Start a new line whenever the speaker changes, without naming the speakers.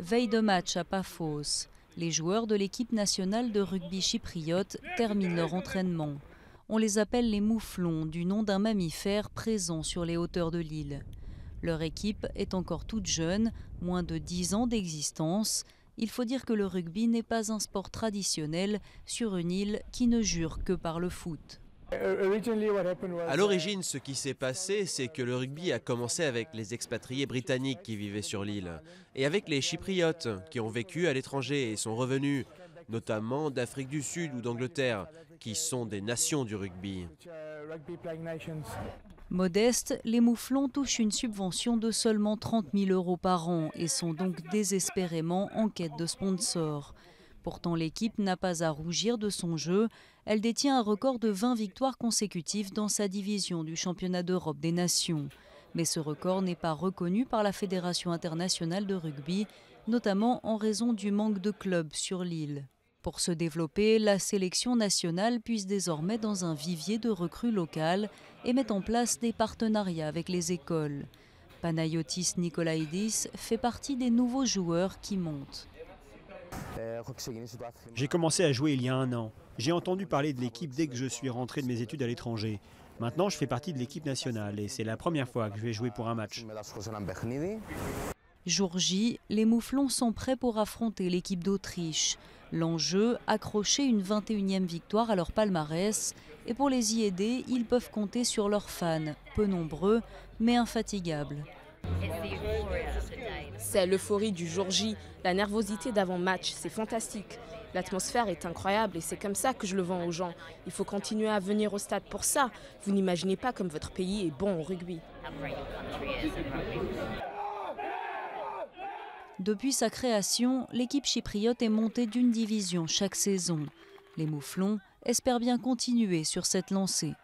Veille de match à Paphos, les joueurs de l'équipe nationale de rugby chypriote terminent leur entraînement. On les appelle les mouflons, du nom d'un mammifère présent sur les hauteurs de l'île. Leur équipe est encore toute jeune, moins de 10 ans d'existence. Il faut dire que le rugby n'est pas un sport traditionnel sur une île qui ne jure que par le foot.
À l'origine, ce qui s'est passé, c'est que le rugby a commencé avec les expatriés britanniques qui vivaient sur l'île et avec les Chypriotes qui ont vécu à l'étranger et sont revenus, notamment d'Afrique du Sud ou d'Angleterre, qui sont des nations du rugby.
Modestes, les mouflons touchent une subvention de seulement 30 000 € par an et sont donc désespérément en quête de sponsors. Pourtant, l'équipe n'a pas à rougir de son jeu. Elle détient un record de 20 victoires consécutives dans sa division du championnat d'Europe des Nations. Mais ce record n'est pas reconnu par la Fédération internationale de rugby, notamment en raison du manque de clubs sur l'île. Pour se développer, la sélection nationale puise désormais dans un vivier de recrues locales et met en place des partenariats avec les écoles. Panayotis Nikolaïdis fait partie des nouveaux joueurs qui montent.
J'ai commencé à jouer il y a 1 an. J'ai entendu parler de l'équipe dès que je suis rentré de mes études à l'étranger. Maintenant, je fais partie de l'équipe nationale et c'est la première fois que je vais jouer pour un match.
Jour J, les mouflons sont prêts pour affronter l'équipe d'Autriche. L'enjeu, accrocher une 21e victoire à leur palmarès. Et pour les y aider, ils peuvent compter sur leurs fans, peu nombreux, mais infatigables.
C'est l'euphorie du jour J, la nervosité d'avant-match, c'est fantastique. L'atmosphère est incroyable et c'est comme ça que je le vends aux gens. Il faut continuer à venir au stade pour ça. Vous n'imaginez pas comme votre pays est bon au rugby.
Depuis sa création, l'équipe chypriote est montée d'une division chaque saison. Les mouflons espèrent bien continuer sur cette lancée.